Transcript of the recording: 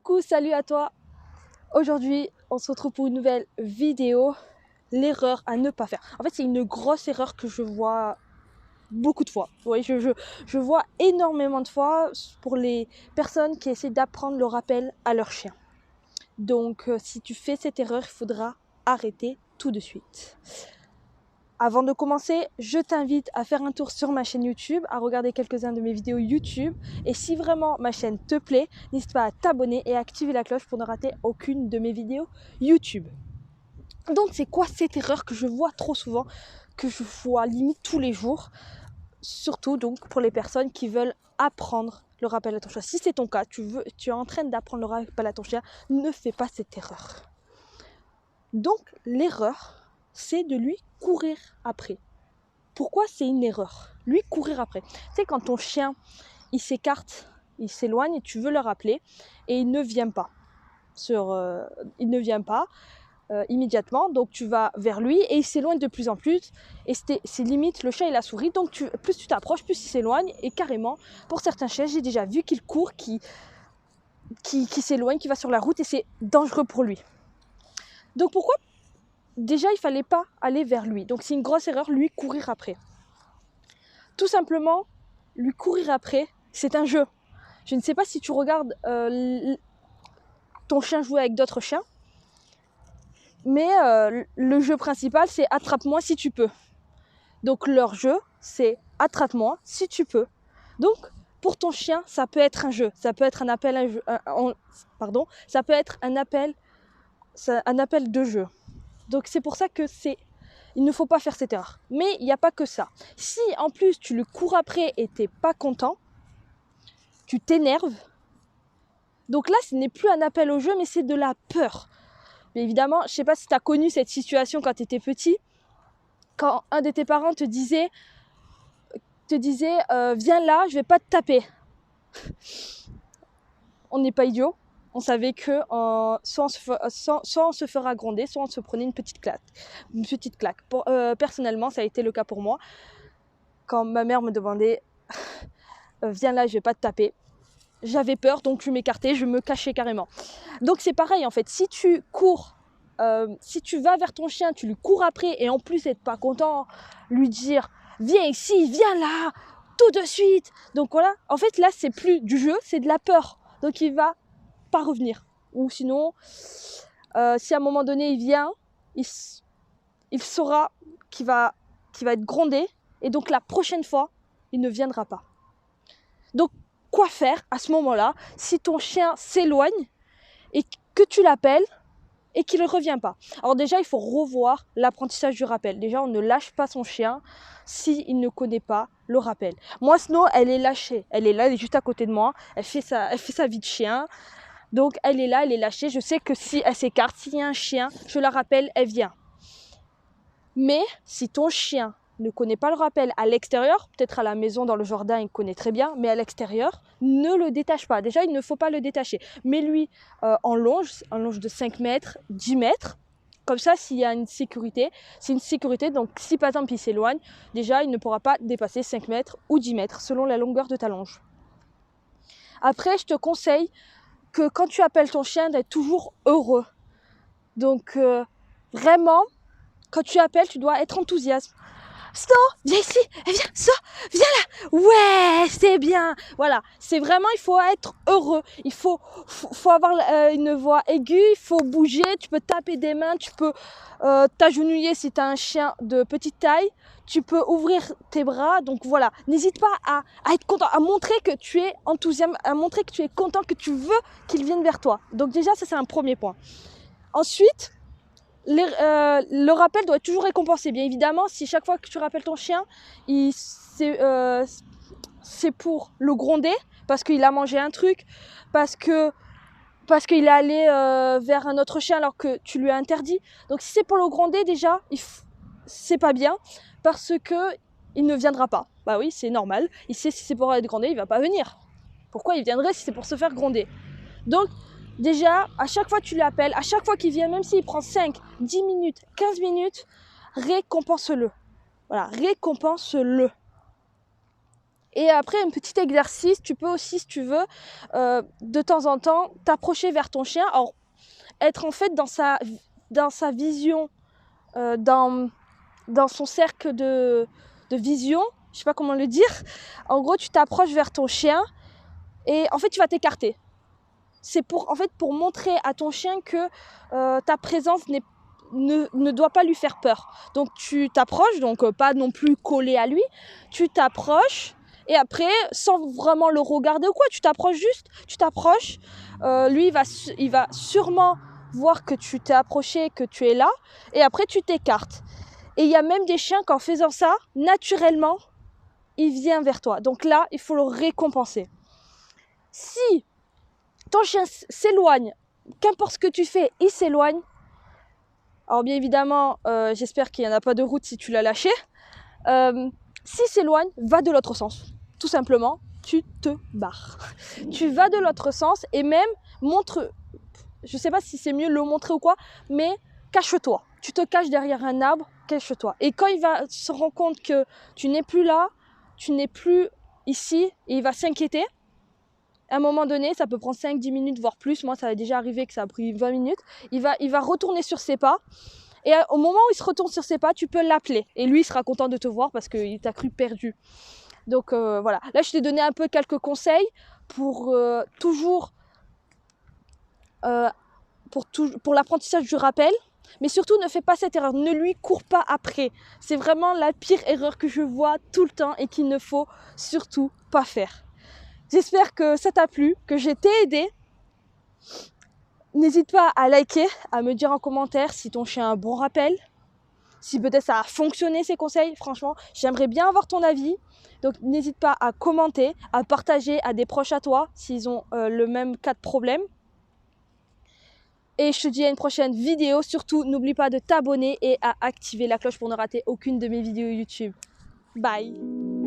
Coucou, salut à toi. Aujourd'hui, on se retrouve pour une nouvelle vidéo. L'erreur à ne pas faire. En fait, c'est une grosse erreur que je vois beaucoup de fois. Oui, je vois énormément de fois pour les personnes qui essaient d'apprendre le rappel à leur chien. Donc, si tu fais cette erreur, il faudra arrêter tout de suite. Avant de commencer, je t'invite à faire un tour sur ma chaîne YouTube, à regarder quelques-uns de mes vidéos YouTube. Et si vraiment ma chaîne te plaît, n'hésite pas à t'abonner et à activer la cloche pour ne rater aucune de mes vidéos YouTube. Donc c'est quoi cette erreur que je vois trop souvent, que je vois limite tous les jours, surtout donc pour les personnes qui veulent apprendre le rappel à ton chien. Si c'est ton cas, tu es en train d'apprendre le rappel à ton chien, ne fais pas cette erreur. Donc l'erreur, c'est de lui courir après. Pourquoi c'est une erreur? Lui courir après. Tu sais, quand ton chien, il s'écarte, il s'éloigne et tu veux le rappeler et il ne vient pas. Immédiatement, donc tu vas vers lui et il s'éloigne de plus en plus et c'est limite, le chien il a souri, donc plus tu t'approches, plus il s'éloigne et carrément, pour certains chiens, j'ai déjà vu qu'il court, qui s'éloigne, qui va sur la route et c'est dangereux pour lui. Donc pourquoi? Déjà, il ne fallait pas aller vers lui. Donc c'est une grosse erreur, lui courir après. Tout simplement, lui courir après, c'est un jeu. Je ne sais pas si tu regardes ton chien jouer avec d'autres chiens, mais le jeu principal, c'est attrape-moi si tu peux. Donc leur jeu, c'est attrape-moi si tu peux. Donc pour ton chien, ça peut être un jeu, ça peut être un appel, ça peut être un appel de jeu. Donc c'est pour ça que il ne faut pas faire cette erreur. Mais il n'y a pas que ça. Si en plus tu le cours après et tu n'es pas content, tu t'énerves. Donc là, ce n'est plus un appel au jeu, mais c'est de la peur. Mais évidemment, je ne sais pas si tu as connu cette situation quand tu étais petit, quand un de tes parents te disait viens là, je ne vais pas te taper. On n'est pas idiot. On savait que soit on se fera gronder, soit on se prenait une petite claque. Personnellement, ça a été le cas pour moi. Quand ma mère me demandait viens là, je ne vais pas te taper. J'avais peur, donc je m'écartais, je me cachais carrément. Donc c'est pareil en fait, si tu cours, si tu vas vers ton chien, tu lui cours après et en plus être pas content, lui dire viens ici, viens là, tout de suite. Donc voilà, en fait là c'est plus du jeu, c'est de la peur. Donc il va pas revenir. Ou sinon, si à un moment donné il vient, il saura qu'il va être grondé et donc la prochaine fois, il ne viendra pas. Donc quoi faire à ce moment-là si ton chien s'éloigne et que tu l'appelles et qu'il ne revient pas? Alors déjà, il faut revoir l'apprentissage du rappel. Déjà, on ne lâche pas son chien s'il ne connaît pas le rappel. Moi, Snow, elle est lâchée. Elle est là, elle est juste à côté de moi. Elle fait sa vie de chien. Donc, elle est là, elle est lâchée. Je sais que si elle s'écarte, s'il y a un chien, je la rappelle, elle vient. Mais si ton chien ne connaît pas le rappel à l'extérieur, peut-être à la maison, dans le jardin, il connaît très bien, mais à l'extérieur, ne le détache pas. Déjà, il ne faut pas le détacher. Mets-lui en longe de 5 mètres, 10 mètres. Comme ça, s'il y a une sécurité, c'est une sécurité. Donc, si par exemple, il s'éloigne, déjà, il ne pourra pas dépasser 5 mètres ou 10 mètres, selon la longueur de ta longe. Après, je te conseille que quand tu appelles ton chien, d'être toujours heureux. Donc, vraiment, quand tu appelles, tu dois être enthousiaste. Snow, viens ici, viens là, ouais, c'est bien. Voilà, c'est vraiment, il faut être heureux, il faut avoir une voix aiguë, il faut bouger, tu peux taper des mains, tu peux t'agenouiller si tu as un chien de petite taille, tu peux ouvrir tes bras, donc voilà, n'hésite pas à être content, à montrer que tu es enthousiaste, à montrer que tu es content, que tu veux qu'il vienne vers toi. Donc déjà, ça c'est un premier point. Ensuite, le rappel doit être toujours récompensé. Bien évidemment, si chaque fois que tu rappelles ton chien, c'est pour le gronder, parce qu'il a mangé un truc, parce qu'il est allé vers un autre chien alors que tu lui as interdit. Donc si c'est pour le gronder, déjà, c'est pas bien, parce que il ne viendra pas. Bah oui, c'est normal. Il sait si c'est pour être grondé, il va pas venir. Pourquoi il viendrait si c'est pour se faire gronder? Donc, déjà, à chaque fois que tu l'appelles, à chaque fois qu'il vient, même s'il prend 5, 10 minutes, 15 minutes, récompense-le. Voilà, récompense-le. Et après, un petit exercice, tu peux aussi, si tu veux, de temps en temps, t'approcher vers ton chien. Alors, être en fait dans sa vision, dans son cercle de vision, je sais pas comment le dire. En gros, tu t'approches vers ton chien et en fait, tu vas t'écarter. C'est pour montrer à ton chien que ta présence ne doit pas lui faire peur. Donc, tu t'approches, donc pas non plus collé à lui, tu t'approches. Et après, sans vraiment le regarder ou quoi, tu t'approches juste, lui il va sûrement voir que tu t'es approché, que tu es là, et après tu t'écartes. Et il y a même des chiens qu'en faisant ça, naturellement, il vient vers toi. Donc là, il faut le récompenser. Si ton chien s'éloigne, qu'importe ce que tu fais, il s'éloigne. Alors bien évidemment, j'espère qu'il n'y en a pas de route si tu l'as lâché. S'il s'éloigne, va de l'autre sens. Tout simplement, tu te barres. Tu vas de l'autre sens et même montre, je ne sais pas si c'est mieux le montrer ou quoi, mais cache-toi. Tu te caches derrière un arbre, cache-toi. Et quand il va se rendre compte que tu n'es plus là, tu n'es plus ici, et il va s'inquiéter. À un moment donné, ça peut prendre 5-10 minutes, voire plus. Moi, ça a déjà arrivé que ça a pris 20 minutes. Il va retourner sur ses pas. Et au moment où il se retourne sur ses pas, tu peux l'appeler. Et lui, il sera content de te voir parce qu'il t'a cru perdu. Donc voilà. Là, je t'ai donné un peu quelques conseils pour toujours... pour l'apprentissage du rappel. Mais surtout, ne fais pas cette erreur. Ne lui cours pas après. C'est vraiment la pire erreur que je vois tout le temps et qu'il ne faut surtout pas faire. J'espère que ça t'a plu, que je t'ai aidé. N'hésite pas à liker, à me dire en commentaire si ton chien a un bon rappel, si peut-être ça a fonctionné ces conseils. Franchement, j'aimerais bien avoir ton avis. Donc n'hésite pas à commenter, à partager à des proches à toi s'ils ont le même cas de problème. Et je te dis à une prochaine vidéo. Surtout, n'oublie pas de t'abonner et à activer la cloche pour ne rater aucune de mes vidéos YouTube. Bye!